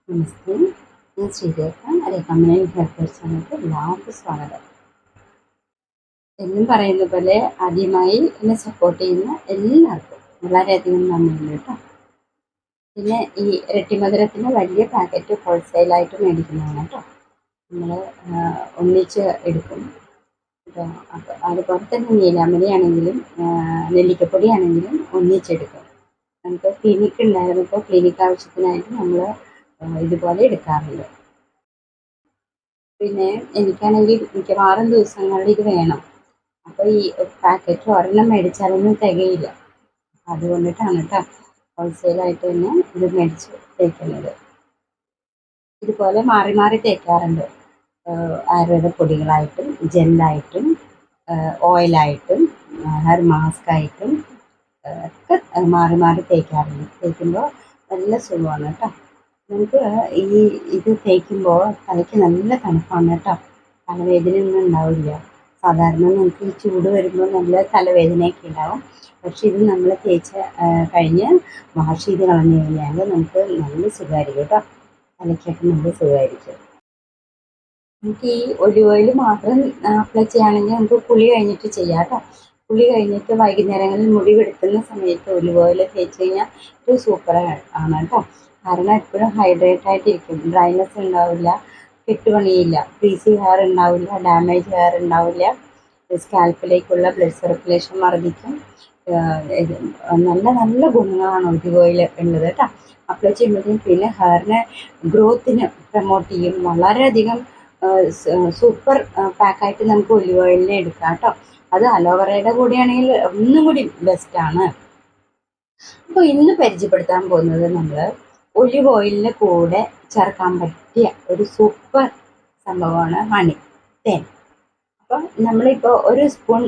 നമസ്തേ, ഞാൻ Sreerekha. രേഖാമണി hair care ചാനലിലേക്ക് എല്ലാവർക്കും സ്വാഗതം. എന്നും പറയുന്ന പോലെ ആദ്യമായി എന്നെ സപ്പോർട്ട് ചെയ്യുന്ന എല്ലാവർക്കും വളരെയധികം നന്ദിയുണ്ട് കേട്ടോ. പിന്നെ ഈ ഇരട്ടിമധുരത്തിന് വലിയ പാക്കറ്റ് ഹോൾസെയിലായിട്ട് മേടിക്കുന്നതാണ് കേട്ടോ. നമ്മൾ ഒന്നിച്ച് എടുക്കും കേട്ടോ. അപ്പോൾ അതുപോലെ തന്നെ നീലാമരി ആണെങ്കിലും നെല്ലിക്കപ്പൊടി ആണെങ്കിലും ഒന്നിച്ചെടുക്കും. നമുക്ക് ക്ലിനിക്ക് ഉണ്ടായിരുന്നപ്പോൾ ക്ലിനിക്ക് ആവശ്യത്തിനായിട്ട് നമ്മൾ ഇതുപോലെ എടുക്കാറുണ്ട്. പിന്നെ എനിക്കാണെങ്കിൽ മിക്കവാറും ദിവസങ്ങളിൽ ഇത് വേണം. അപ്പോൾ ഈ പാക്കറ്റ് ഒരെണ്ണം മേടിച്ചാലൊന്നും തികയില്ല. അതുകൊണ്ടിട്ടാണ് കേട്ടോ ഹോൾസെയിലായിട്ട് തന്നെ ഇത് മേടിച്ച് തേക്കുന്നത്. ഇതുപോലെ മാറി മാറി തേക്കാറുണ്ട്. ആയുർവേദ പൊടികളായിട്ടും ജെല്ലായിട്ടും ഓയിലായിട്ടും ഹെയർ മാസ്കായിട്ടും ഒക്കെ മാറി മാറി തേക്കാറുണ്ട്. തേക്കുമ്പോൾ നല്ല സുഖമാണ് കേട്ടോ. നമുക്ക് ഇത് തേക്കുമ്പോൾ തലയ്ക്ക് നല്ല തണുപ്പാണ് കേട്ടോ. തലവേദനയൊന്നും ഉണ്ടാവില്ല. സാധാരണ നമുക്ക് ഈ ചൂട് വരുമ്പോൾ നല്ല തലവേദനയൊക്കെ ഉണ്ടാവും. പക്ഷെ ഇത് നമ്മൾ തേച്ച് കഴിഞ്ഞ് വാഷ് ചെയ്ത് കളഞ്ഞു കഴിഞ്ഞാൽ നമുക്ക് നല്ല സുഖമായിരിക്കും കേട്ടോ. തലയ്ക്കൊക്കെ നല്ല സുഖമായിരിക്കും. നമുക്ക് ഈ ഒലിവ് ഓയിൽ മാത്രം അപ്ലൈ ചെയ്യുകയാണെങ്കിൽ നമുക്ക് കുളി കഴിഞ്ഞിട്ട് ചെയ്യാം കേട്ടോ. കുളി കഴിഞ്ഞിട്ട് വൈകുന്നേരങ്ങളിൽ മുടി വെളുക്കുന്ന സമയത്ത് ഒലിവ് ഓയിൽ തേച്ച് കഴിഞ്ഞാൽ ഇത് സൂപ്പർ ആണ് കേട്ടോ. കാരണം എപ്പോഴും ഹൈഡ്രേറ്റ് ആയിട്ടിരിക്കും. ഡ്രൈനെസ് ഉണ്ടാവില്ല, കെട്ടുപണിയില്ല, ഫ്രീസി ഹെയർ ഉണ്ടാവില്ല, ഡാമേജ് ഹെയർ ഉണ്ടാവില്ല. സ്കാൽപ്പിലേക്കുള്ള ബ്ലഡ് സർക്കുലേഷൻ വർദ്ധിക്കും. നല്ല നല്ല ഗുണങ്ങളാണ് ഒലിവ് ഓയിൽ ഉള്ളത് കേട്ടോ. അപ്ലൈ ചെയ്യുമ്പോഴത്തേക്കും പിന്നെ ഹെയറിനെ ഗ്രോത്തിന് പ്രൊമോട്ട് ചെയ്യും. വളരെയധികം സൂപ്പർ പാക്കായിട്ട് നമുക്ക് ഒലിവ് ഓയിലിനെ എടുക്കാം കേട്ടോ. അത് അലോവേറയുടെ കൂടെയാണെങ്കിൽ ഒന്നും കൂടി ബെസ്റ്റാണ്. അപ്പോൾ ഇന്ന് പരിചയപ്പെടുത്താൻ പോകുന്നത് നമ്മൾ ഒലിവ് ഓയിലിൻ്റെ കൂടെ ചേർക്കാൻ പറ്റിയ ഒരു സൂപ്പർ സംഭവമാണ് ഹണി, തേൻ. അപ്പോൾ നമ്മളിപ്പോൾ ഒരു സ്പൂൺ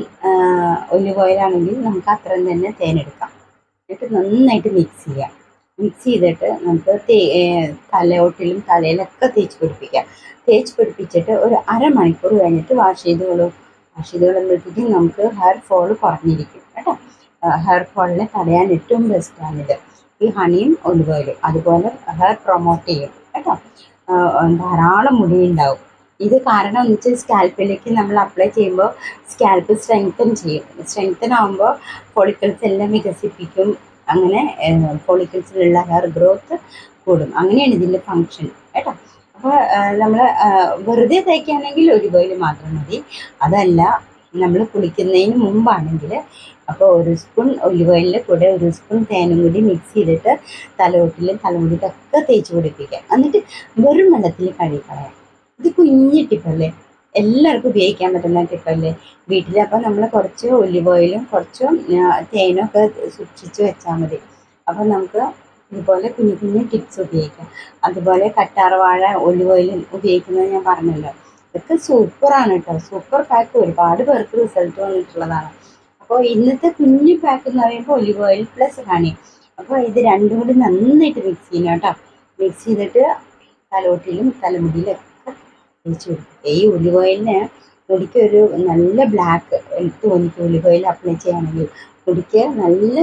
ഒലിവ് ഓയിലാണെങ്കിൽ നമുക്ക് അത്രയും തന്നെ തേൻ എടുക്കാം. എന്നിട്ട് നന്നായിട്ട് മിക്സ് ചെയ്യാം. മിക്സ് ചെയ്തിട്ട് നമുക്ക് തലയോട്ടിലും തലയിലൊക്കെ തേച്ച് പിടിപ്പിക്കാം. തേച്ച് പിടിപ്പിച്ചിട്ട് ഒരു അരമണിക്കൂർ കഴിഞ്ഞിട്ട് വാഷ് ചെയ്ത് കളയുമ്പോഴത്തേക്കും നമുക്ക് ഹെയർ ഫോൾ കുറഞ്ഞിരിക്കും കേട്ടോ. ഹെയർ ഫോളിനെ തടയാൻ ഏറ്റവും ബെസ്റ്റാണിത് ഈ ഹണിയും ഒലിവ് ഓയിലും. അതുപോലെ ഹെയർ പ്രൊമോട്ട് ചെയ്യും കേട്ടോ. ധാരാളം മുടി ഉണ്ടാവും. ഇത് കാരണം എന്ന് വെച്ചാൽ സ്കാൽപ്പിലേക്ക് നമ്മൾ അപ്ലൈ ചെയ്യുമ്പോൾ സ്കാൽപ്പ് സ്ട്രെങ്തൻ ആകുമ്പോൾ ഫോളിക്കിൾസ് എല്ലാം വികസിപ്പിക്കും. അങ്ങനെ ഫോളിക്കിൾസിലുള്ള ഹെയർ ഗ്രോത്ത് കൂടും. അങ്ങനെയാണ് ഇതിൻ്റെ ഫങ്ഷൻ കേട്ടോ. അപ്പോൾ നമ്മൾ വെറുതെ തേക്കുകയാണെങ്കിൽ ഒലിവ് ഓയിൽ മാത്രം മതി. അതല്ല നമ്മൾ കുളിക്കുന്നതിന് മുമ്പാണെങ്കിൽ അപ്പോൾ ഒരു സ്പൂൺ ഒലിവ് ഓയിലിൻ്റെ കൂടെ ഒരു സ്പൂൺ തേനും കൂടി മിക്സ് ചെയ്തിട്ട് തലയോട്ടിലും തലമുടിയിലൊക്കെ തേച്ച് പിടിപ്പിക്കാം. എന്നിട്ട് വെറും വെള്ളത്തിൽ കഴുകിക്കളയാം. ഇത് കുഞ്ഞു ടിപ്പല്ലേ, എല്ലാവർക്കും ഉപയോഗിക്കാൻ പറ്റുന്ന ടിപ്പല്ലേ വീട്ടിൽ. അപ്പോൾ നമ്മൾ കുറച്ച് ഒലിവ് ഓയിലും കുറച്ച് തേനും ഒക്കെ സൂക്ഷിച്ച് വെച്ചാൽ മതി. അപ്പോൾ നമുക്ക് ഇതുപോലെ കുഞ്ഞു കുഞ്ഞു ടിപ്സ് ഉപയോഗിക്കാം. അതുപോലെ കറ്റാർവാഴ ഒലിവ് ഓയിലും ഉപയോഗിക്കുന്നത് ഞാൻ പറഞ്ഞല്ലോ. ഇതൊക്കെ സൂപ്പറാണ് കേട്ടോ. സൂപ്പർ പാക്ക് ഒരുപാട് പേർക്ക് റിസൾട്ട് വന്നിട്ടുള്ളതാണ്. അപ്പോൾ ഇന്നത്തെ കുഞ്ഞു പാക്ക് എന്ന് പറയുമ്പോൾ ഒലിവ് ഓയിൽ പ്ലസ് ഹണി. അപ്പോൾ ഇത് രണ്ടും കൂടി നന്നായിട്ട് മിക്സ് ചെയ്യണം കേട്ടോ. മിക്സ് ചെയ്തിട്ട് തലോട്ടിലും തലമുടിയിലൊക്കെ തേച്ച് കൊടുക്കുക. ഈ ഒലിവ് ഓയിലിന് മുടിക്ക് ഒരു നല്ല ബ്ലാക്ക് തോന്നിക്കും. ഒലിവ് ഓയിൽ അപ്ലൈ ചെയ്യുകയാണെങ്കിൽ മുടിക്ക് നല്ല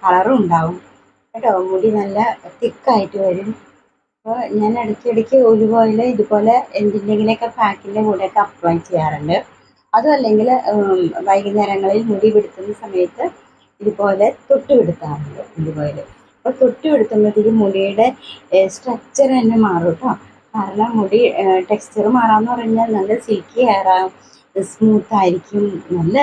കളറും ഉണ്ടാവും കേട്ടോ. മുടി നല്ല തിക്കായിട്ട് വരും. അപ്പോൾ ഞാൻ ഇടയ്ക്കിടയ്ക്ക് ഒലിവ് ഓയിൽ ഇതുപോലെ എന്തിൻ്റെങ്കിലുമൊക്കെ പാക്കിൻ്റെ കൂടെയൊക്കെ അപ്ലൈ ചെയ്യാറുണ്ട്. അതും അല്ലെങ്കിൽ വൈകുന്നേരങ്ങളിൽ മുടി വെളുത്തുന്ന സമയത്ത് ഇതുപോലെ തൊട്ട് വെടുത്താറുണ്ട് ഒലിവ് ഓയിൽ. അപ്പോൾ തൊട്ട് വെടുത്തുമ്പോഴത്തേക്കും മുടിയുടെ സ്ട്രക്ചർ തന്നെ മാറും കേട്ടോ. കാരണം മുടി ടെക്സ്ചർ മാറാമെന്ന് പറഞ്ഞാൽ നല്ല സിൽക്കി ഹെയറാകും, സ്മൂത്തായിരിക്കും, നല്ല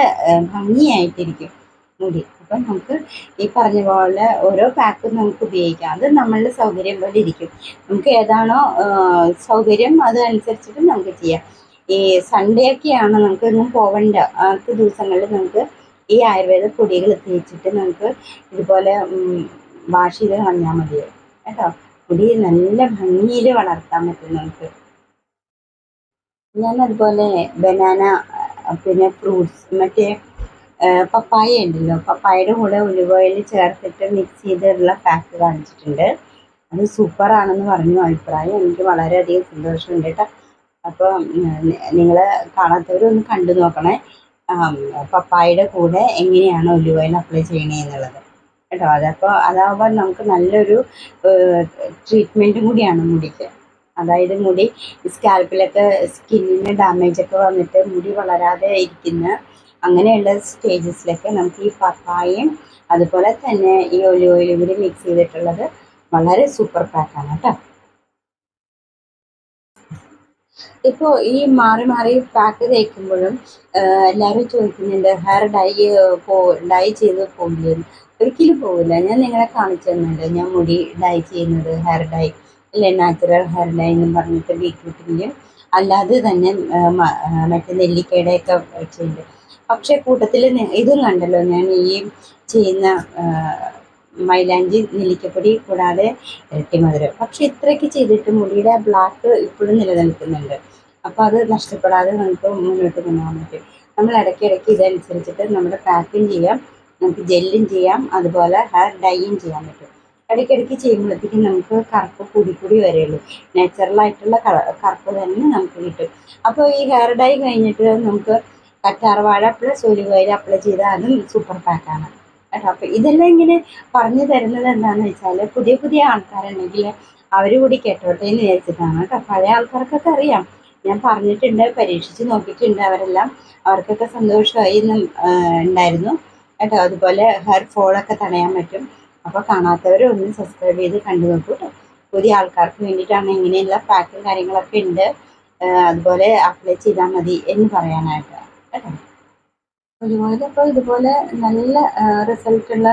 ഭംഗിയായിട്ടിരിക്കും മുടി. അപ്പം നമുക്ക് ഈ പറഞ്ഞ പോലെ ഓരോ പാക്കും നമുക്ക് ഉപയോഗിക്കാം. അത് നമ്മളുടെ സൗകര്യം പോലെ ഇരിക്കും. നമുക്ക് ഏതാണോ സൗകര്യം അതനുസരിച്ചിട്ട് നമുക്ക് ചെയ്യാം. ഈ സൺഡേ ഒക്കെയാണ് നമുക്കൊന്നും പോകേണ്ട അങ്ങനത്തെ ദിവസങ്ങളിൽ നമുക്ക് ഈ ആയുർവേദ പൊടികൾ തേച്ചിട്ട് നമുക്ക് ഇതുപോലെ വാഷ് ചെയ്ത് കളഞ്ഞാൽ മതി കേട്ടോ. മുടി നല്ല ഭംഗിയിൽ വളർത്താൻ പറ്റും നമുക്ക്. ഞാൻ അതുപോലെ ബനാന, പിന്നെ ഫ്രൂട്ട്സ്, മറ്റേ പപ്പായ ഉണ്ടല്ലോ, പപ്പായയുടെ കൂടെ ഒലിവ് ഓയിൽ ചേർത്തിട്ട് മിക്സ് ചെയ്തിട്ടുള്ള പാക്ക് കാണിച്ചിട്ടുണ്ട്. അത് സൂപ്പറാണെന്ന് പറഞ്ഞു അഭിപ്രായം. എനിക്ക് വളരെയധികം സന്തോഷമുണ്ട് കേട്ടോ. അപ്പോൾ നിങ്ങൾ കാണാത്തവരൊന്ന് കണ്ടു നോക്കണേ, പപ്പായയുടെ കൂടെ എങ്ങനെയാണ് ഒലിവ് ഓയിൽ അപ്ലൈ ചെയ്യണേ എന്നുള്ളത്. കേട്ടോ. അതപ്പോൾ അതാകുമ്പോൾ നമുക്ക് നല്ലൊരു ട്രീറ്റ്മെൻറ്റും കൂടിയാണ് മുടിക്ക്. അതായത് മുടി സ്കാൽപ്പിലൊക്കെ സ്കിന്നിന് ഡാമേജൊക്കെ വന്നിട്ട് മുടി വളരാതെ ഇരിക്കുന്ന അങ്ങനെയുള്ള സ്റ്റേജസിലൊക്കെ നമുക്ക് ഈ പപ്പായയും അതുപോലെ തന്നെ ഈ ഒലിവ് ഓയിലും കൂടി മിക്സ് ചെയ്തിട്ടുള്ളത് വളരെ സൂപ്പർ പാക്കാണ് കേട്ടോ. ഇപ്പോൾ ഈ മാറി മാറി പാക്ക് തേക്കുമ്പോഴും എല്ലാവരും ചോദിക്കുന്നുണ്ട് ഹെയർ ഡൈ ചെയ്ത് പോകില്ലെന്ന്. ഒരിക്കലും പോകില്ല. ഞാൻ നിങ്ങളെ കാണിച്ചു തന്നുണ്ട് ഞാൻ മുടി ഡൈ ചെയ്യുന്നത്, ഹെയർ ഡൈ അല്ലെ നാച്ചുറൽ ഹെയർ ഡൈ എന്നും പറഞ്ഞിട്ട് ബീറ്റ്റൂട്ടിൻ്റെയും അല്ലാതെ തന്നെ മറ്റേ നെല്ലിക്കയുടെയൊക്കെ ചെയ്യുന്നുണ്ട്. പക്ഷേ കൂട്ടത്തിൽ ഇതും കണ്ടല്ലോ ഞാൻ ഈ ചെയ്യുന്ന മൈലാഞ്ചി നെല്ലിക്കപ്പൊടി കൂടാതെ ഇരട്ടിമധുരം. പക്ഷെ ഇത്രയൊക്കെ ചെയ്തിട്ട് മുടിയുടെ ബ്ലാക്ക് ഇപ്പോഴും നിലനിൽക്കുന്നുണ്ട്. അപ്പോൾ അത് നഷ്ടപ്പെടാതെ നമുക്ക് മുന്നോട്ട് കൊണ്ടുപോകാൻ പറ്റും. നമ്മൾ ഇടയ്ക്കിടയ്ക്ക് ഇതനുസരിച്ചിട്ട് നമ്മുടെ പാക്കും ചെയ്യാം, നമുക്ക് ജെല്ലും ചെയ്യാം, അതുപോലെ ഹെയർ ഡൈയും ചെയ്യാൻ പറ്റും. ഇടയ്ക്കിടയ്ക്ക് ചെയ്യുമ്പോഴത്തേക്കും നമുക്ക് കറുപ്പ് കൂടി വരെയുള്ളൂ. നാച്ചുറലായിട്ടുള്ള കറുപ്പ് തന്നെ നമുക്ക് കിട്ടും. അപ്പോൾ ഈ ഹെയർ ഡൈ കഴിഞ്ഞിട്ട് നമുക്ക് കറ്റാർവാഴ പ്ലസ് ഒലിവ് ഓയിൽ അപ്ലൈ ചെയ്താൽ അതും സൂപ്പർ പാക്കാണ് കേട്ടോ. അപ്പോൾ ഇതെല്ലാം ഇങ്ങനെ പറഞ്ഞു തരുന്നത് എന്താണെന്ന് വെച്ചാൽ പുതിയ പുതിയ ആൾക്കാരുണ്ടെങ്കിൽ അവർ കൂടി കേട്ടോട്ടെ എന്ന് വിചാരിച്ചിട്ടാണ് കേട്ടോ. പഴയ ആൾക്കാർക്കൊക്കെ അറിയാം, ഞാൻ പറഞ്ഞിട്ടുണ്ട്, പരീക്ഷിച്ച് നോക്കിയിട്ടുണ്ട് അവരെല്ലാം. അവർക്കൊക്കെ സന്തോഷമായി ഉണ്ടായിരുന്നു കേട്ടോ. അതുപോലെ ഹെയർ ഫോളൊക്കെ തടയാൻ പറ്റും. അപ്പോൾ കാണാത്തവർ ഒന്ന് സബ്സ്ക്രൈബ് ചെയ്ത് കണ്ടു നോക്കൂ കേട്ടോ. പുതിയ ആൾക്കാർക്ക് വേണ്ടിയിട്ടാണ് ഇങ്ങനെയുള്ള പാക്കും കാര്യങ്ങളൊക്കെ ഉണ്ട്. അതുപോലെ അപ്ലൈ ചെയ്താൽ മതി എന്ന് പറയാനായിട്ട് കേട്ടോ. ഒലിവ് ഇപ്പോൾ ഇതുപോലെ നല്ല റിസൾട്ടുള്ള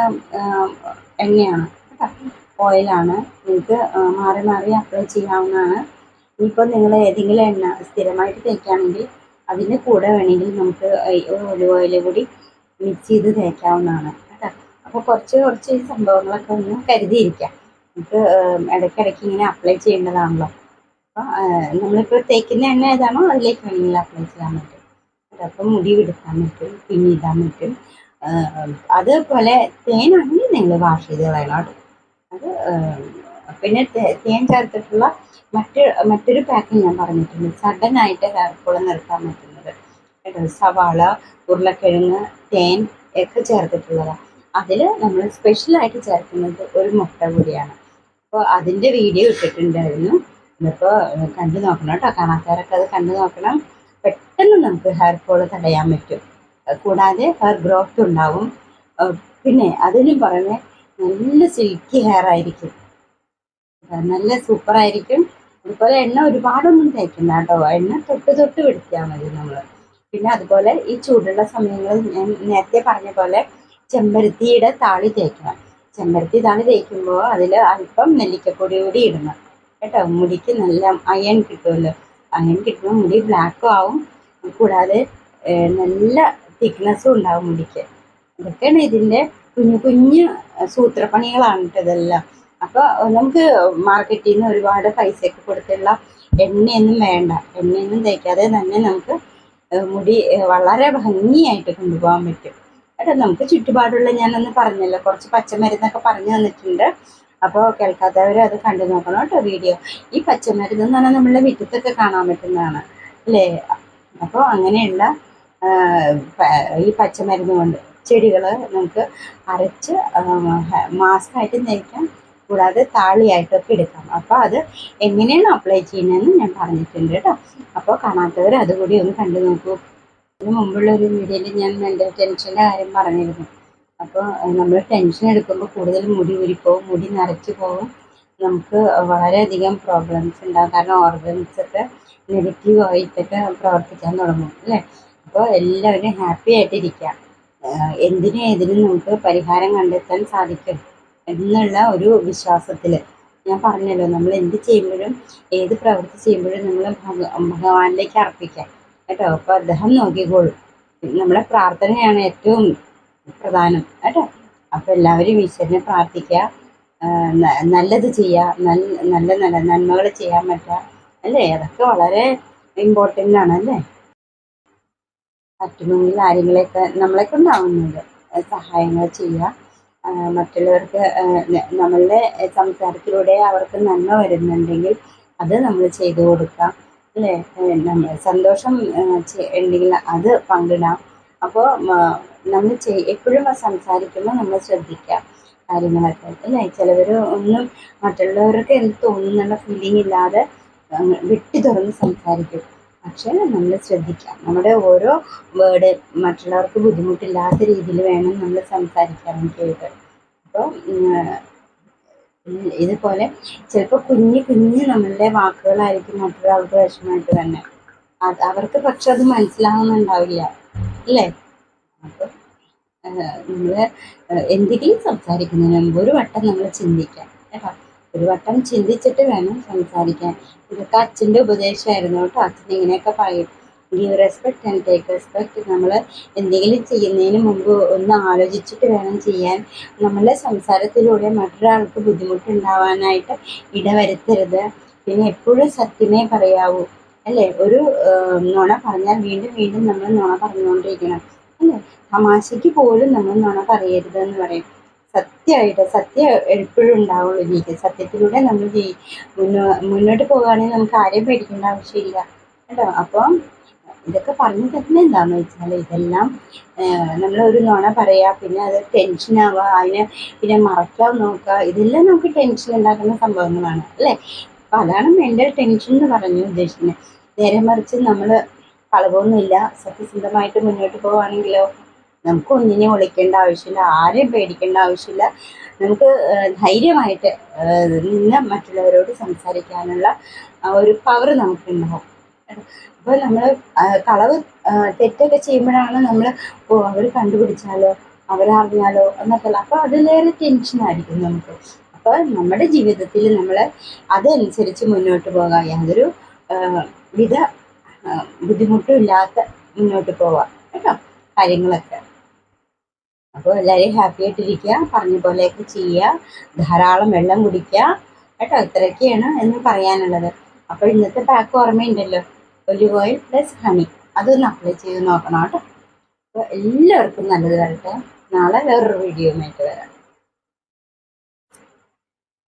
എണ്ണയാണ് കേട്ടോ, ഓയിലാണ്. നിങ്ങൾക്ക് മാറി മാറി അപ്ലൈ ചെയ്യാവുന്നതാണ്. ഇനിയിപ്പോൾ നിങ്ങൾ ഏതെങ്കിലും എണ്ണ സ്ഥിരമായിട്ട് തേക്കുകയാണെങ്കിൽ അതിൻ്റെ കൂടെ വേണമെങ്കിൽ നമുക്ക് ഒലിവ് ഓയിൽ കൂടി മിക്സ് ചെയ്ത് തേക്കാവുന്നതാണ് കേട്ടോ. അപ്പോൾ കുറച്ച് കുറച്ച് ഈ സംഭവങ്ങളൊക്കെ ഒന്ന് കരുതിയിരിക്കാം. നമുക്ക് ഇടയ്ക്കിടയ്ക്ക് ഇങ്ങനെ അപ്ലൈ ചെയ്യേണ്ടതാണല്ലോ. അപ്പോൾ നമ്മളിപ്പോൾ തേക്കുന്ന എണ്ണ ഏതാണോ അതിലേക്ക് വേണമെങ്കിൽ അപ്ലൈ ചെയ്യാൻ പറ്റും. അപ്പം മുടി എടുക്കാൻ പറ്റും, പിന്നിടാൻ പറ്റും. അതുപോലെ തേനാണെങ്കിൽ നിങ്ങൾ വാഷ് ചെയ്ത് കളയണം കേട്ടോ. അത് പിന്നെ തേൻ ചേർത്തിട്ടുള്ള മറ്റൊരു പാക്കിങ് ഞാൻ പറഞ്ഞിട്ടുണ്ട്, സഡനായിട്ട് ഹെയർ ഫോൾ നിർത്താൻ പറ്റുന്നത് കേട്ടോ. സവാള, ഉരുളക്കിഴങ്ങ്, തേൻ ഒക്കെ ചേർത്തിട്ടുള്ളതാണ്. അതിൽ നമ്മൾ സ്പെഷ്യലായിട്ട് ചേർക്കുന്നത് ഒരു മുട്ട കൂടിയാണ്. അപ്പോൾ അതിൻ്റെ വീഡിയോ ഇട്ടിട്ടുണ്ടായിരുന്നു. ഇതിപ്പോൾ കണ്ടു നോക്കണം കേട്ടോ. കാണാത്തവരൊക്കെ അത് കണ്ടു നോക്കണം. പെട്ടെന്ന് നമുക്ക് ഹെയർ ഫോൾ തടയാൻ പറ്റും. കൂടാതെ ഹെയർ ഗ്രോത്ത് ഉണ്ടാവും. പിന്നെ അതിനും പുറമെ നല്ല സിൽക്കി ഹെയർ ആയിരിക്കും, നല്ല സൂപ്പറായിരിക്കും. അതുപോലെ എണ്ണ ഒരുപാടൊന്നും തേക്കണ്ട കേട്ടോ. എണ്ണ തൊട്ട് പിടിച്ചാൽ മതി നമ്മൾ. പിന്നെ അതുപോലെ ഈ ചൂടുള്ള സമയങ്ങളിൽ ഞാൻ നേരത്തെ പറഞ്ഞ പോലെ ചെമ്പരത്തിയുടെ താളി തേക്കണം. ചെമ്പരത്തി താളി തേക്കുമ്പോൾ അതിൽ അല്പം നെല്ലിക്കപ്പൊടി കൂടി ഇടണം കേട്ടോ. മുടിക്ക് നല്ല അയൺ കിട്ടുമല്ലോ. അയൺ കിട്ടുമ്പോൾ മുടി ബ്ലാക്കും ആവും, കൂടാതെ നല്ല തിക്നെസ്സും ഉണ്ടാവും മുടിക്ക്. ഇതൊക്കെയാണ് ഇതിൻ്റെ കുഞ്ഞു കുഞ്ഞു സൂത്രപ്പണികളാണ് കേട്ടോ ഇതെല്ലാം. അപ്പോൾ നമുക്ക് മാർക്കറ്റിൽ നിന്ന് ഒരുപാട് പൈസയൊക്കെ കൊടുത്തുള്ള എണ്ണയൊന്നും വേണ്ട. എണ്ണയൊന്നും തേക്കാതെ തന്നെ നമുക്ക് മുടി വളരെ ഭംഗിയായിട്ട് കൊണ്ടുപോകാൻ പറ്റും കേട്ടോ. നമുക്ക് ചുറ്റുപാടുള്ള ഞാനൊന്ന് പറഞ്ഞല്ലോ, കുറച്ച് പച്ചമരുന്നൊക്കെ പറഞ്ഞു തന്നിട്ടുണ്ട്. അപ്പോൾ കേൾക്കാത്തവർ അത് കണ്ടു നോക്കണം കേട്ടോ വീഡിയോ. ഈ പച്ചമരുന്ന് എന്ന് പറഞ്ഞാൽ നമ്മളെ മുറ്റത്തൊക്കെ കാണാൻ പറ്റുന്നതാണ് അല്ലേ. അപ്പോൾ അങ്ങനെയുള്ള ഈ പച്ചമരുന്ന് കൊണ്ട് ചെടികൾ നമുക്ക് അരച്ച് മാസ്കായിട്ട് തേക്കാം, കൂടാതെ താളിയായിട്ടൊക്കെ എടുക്കാം. അപ്പോൾ അത് എങ്ങനെയാണ് അപ്ലൈ ചെയ്യുന്നതെന്ന് ഞാൻ പറഞ്ഞിട്ടുണ്ട് കേട്ടോ. അപ്പോൾ കാണാത്തവർ അതുകൂടി ഒന്ന് കണ്ടു നോക്കൂ. ഇതിന് മുമ്പുള്ള ഒരു വീഡിയോയിൽ ഞാൻ മെൻ്റൽ ടെൻഷൻ്റെ കാര്യം പറഞ്ഞിരുന്നു. അപ്പോൾ നമ്മൾ ടെൻഷൻ എടുക്കുമ്പോൾ കൂടുതൽ മുടി ഊരിപ്പോവും, മുടി നരച്ച് പോവും, നമുക്ക് വളരെയധികം പ്രോബ്ലംസ് ഉണ്ടാകും. കാരണം ഓർഗൻസൊക്കെ നെഗറ്റീവ് ആയിട്ടൊക്കെ പ്രവർത്തിക്കാൻ തുടങ്ങും അല്ലേ. അപ്പോൾ എല്ലാവരും ഹാപ്പി ആയിട്ടിരിക്കുക. എന്തിനും ഏതിനും നമുക്ക് പരിഹാരം കണ്ടെത്താൻ സാധിക്കും എന്നുള്ള ഒരു വിശ്വാസത്തിൽ ഞാൻ പറഞ്ഞല്ലോ, നമ്മൾ എന്ത് ചെയ്യുമ്പോഴും ഏത് പ്രവൃത്തി ചെയ്യുമ്പോഴും നമ്മൾ ഭഗവാനിലേക്ക് അർപ്പിക്കാം കേട്ടോ. അപ്പോൾ അദ്ദേഹം നോക്കിക്കോളും. നമ്മുടെ പ്രാർത്ഥനയാണ് ഏറ്റവും പ്രധാനം കേട്ടോ. അപ്പോൾ എല്ലാവരും ഈശ്വരനെ പ്രാർത്ഥിക്കുക, നല്ലത് ചെയ്യുക, നല്ല നല്ല നന്മകൾ ചെയ്യാൻ പറ്റുക അല്ലേ. അതൊക്കെ വളരെ ഇമ്പോർട്ടൻ്റ് ആണ് അല്ലേ. പറ്റുമെങ്കിൽ ആരെങ്കിലെയൊക്കെ നമ്മളെ കൊണ്ടാവുന്നത് സഹായങ്ങൾ ചെയ്യുക. മറ്റുള്ളവർക്ക് നമ്മളുടെ സംസാരത്തിലൂടെ അവർക്ക് നന്മ വരുന്നുണ്ടെങ്കിൽ അത് നമ്മൾ ചെയ്തു കൊടുക്കാം അല്ലേ. നമ്മൾ സന്തോഷം ഉണ്ടെങ്കിൽ അത് പങ്കിടാം. അപ്പോൾ നമ്മൾ എപ്പോഴും സംസാരിക്കുമ്പോൾ നമ്മൾ ശ്രദ്ധിക്കുക, കാര്യങ്ങളൊക്കെ അല്ലേ. ചിലവർ ഒന്നും മറ്റുള്ളവർക്ക് എന്ത് തോന്നുന്നുള്ള ഫീലിംഗ് ഇല്ലാതെ വെട്ടി തുറന്ന് സംസാരിക്കും. പക്ഷേ നമ്മൾ ശ്രദ്ധിക്കാം, നമ്മുടെ ഓരോ വേർഡ് മറ്റുള്ളവർക്ക് ബുദ്ധിമുട്ടില്ലാത്ത രീതിയിൽ വേണം നമ്മൾ സംസാരിക്കാൻ വേണ്ടിയിട്ട്. അപ്പോൾ ഇതുപോലെ ചിലപ്പോൾ കുഞ്ഞു കുഞ്ഞു നമ്മളുടെ വാക്കുകളായിരിക്കും മറ്റൊരാൾക്ക് വിഷമമായിട്ട് തന്നെ. അവർക്ക് പക്ഷെ അത് മനസ്സിലാവുന്നുണ്ടാവില്ല അല്ലേ. അപ്പം നമ്മൾ എന്തെങ്കിലും സംസാരിക്കുന്നതിന് മുമ്പ് ഒരു വട്ടം നമ്മൾ ചിന്തിക്കാം കേട്ടോ. ഒരു വട്ടം ചിന്തിച്ചിട്ട് വേണം സംസാരിക്കാൻ. ഇതൊക്കെ അച്ഛൻ്റെ ഉപദേശമായിരുന്നു കേട്ടോ. അച്ഛൻ ഇങ്ങനെയൊക്കെ പറയും, give respect and take respect. നമ്മൾ എന്തെങ്കിലും ചെയ്യുന്നതിന് മുമ്പ് ഒന്ന് ആലോചിച്ചിട്ട് വേണം ചെയ്യാൻ. നമ്മളുടെ സംസാരത്തിലൂടെ മറ്റൊരാൾക്ക് ബുദ്ധിമുട്ടുണ്ടാവാനായിട്ട് ഇടവരുത്തരുത്. പിന്നെ എപ്പോഴും സത്യമേ പറയാവൂ അല്ലേ. ഒരു നുണ പറഞ്ഞാൽ വീണ്ടും വീണ്ടും നമ്മൾ നുണ പറഞ്ഞുകൊണ്ടിരിക്കണം അല്ലേ. തമാശയ്ക്ക് പോലും നമ്മൾ നുണ പറയരുതെന്ന് പറയും. സത്യമായിട്ട് സത്യം എപ്പോഴും ഉണ്ടാവുള്ളൂ. സത്യത്തിലൂടെ നമ്മൾ മുന്നോട്ട് പോകുകയാണെങ്കിൽ നമുക്ക് ആരെയും പേടിക്കേണ്ട ആവശ്യമില്ല കേട്ടോ. അപ്പം ഇതൊക്കെ പറഞ്ഞു തരുന്നത് എന്താണെന്ന് വെച്ചാൽ, ഇതെല്ലാം നമ്മളൊരു നുണ പറയുക, പിന്നെ അത് ടെൻഷനാവുക, അതിനെ പിന്നെ മറക്കാൻ നോക്കുക, ഇതെല്ലാം നമുക്ക് ടെൻഷൻ ഉണ്ടാക്കുന്ന സംഭവങ്ങളാണ് അല്ലേ. അപ്പം അതാണ് മെൻ്റൽ ടെൻഷൻ എന്ന് പറഞ്ഞു ഉദ്ദേശിക്കുന്നത്. നേരെ മറിച്ച് നമ്മൾ കളവൊന്നുമില്ല, സത്യസന്ധമായിട്ട് മുന്നോട്ട് പോവുകയാണെങ്കിലോ നമുക്ക് ഒന്നിനെ ഒളിക്കേണ്ട ആവശ്യമില്ല, ആരെയും പേടിക്കേണ്ട ആവശ്യമില്ല. നമുക്ക് ധൈര്യമായിട്ട് നിന്ന് മറ്റുള്ളവരോട് സംസാരിക്കാനുള്ള ഒരു പവർ നമുക്കുണ്ടാവും. അപ്പോൾ നമ്മൾ കളവ് തെറ്റൊക്കെ ചെയ്യുമ്പോഴാണ് നമ്മൾ അവർ കണ്ടുപിടിച്ചാലോ അവരറിഞ്ഞാലോ എന്നൊക്കെയുള്ള, അപ്പോൾ അതിലേറെ ടെൻഷനായിരിക്കും നമുക്ക്. അപ്പോൾ നമ്മുടെ ജീവിതത്തിൽ നമ്മൾ അതനുസരിച്ച് മുന്നോട്ട് പോകാം, യാതൊരു വിധ ബുദ്ധിമുട്ടും ഇല്ലാത്ത മുന്നോട്ട് പോവാം കേട്ടോ കാര്യങ്ങളൊക്കെ. അപ്പോൾ എല്ലാവരും ഹാപ്പി ആയിട്ടിരിക്കുക, പറഞ്ഞ പോലെയൊക്കെ ചെയ്യുക, ധാരാളം വെള്ളം കുടിക്കുക കേട്ടോ. ഇത്രയൊക്കെയാണ് എന്ന് പറയാനുള്ളത്. അപ്പോൾ ഇന്നത്തെ പാക്ക് ഓർമ്മയുണ്ടല്ലോ, ഒലിവ് ഓയിൽ പ്ലസ് ഹണി, അതൊന്ന് അപ്ലൈ ചെയ്ത് നോക്കണം കേട്ടോ. അപ്പോൾ എല്ലാവർക്കും നല്ലത് വരട്ടെ. നാളെ വേറൊരു വീഡിയോയുമായിട്ട് വരാം.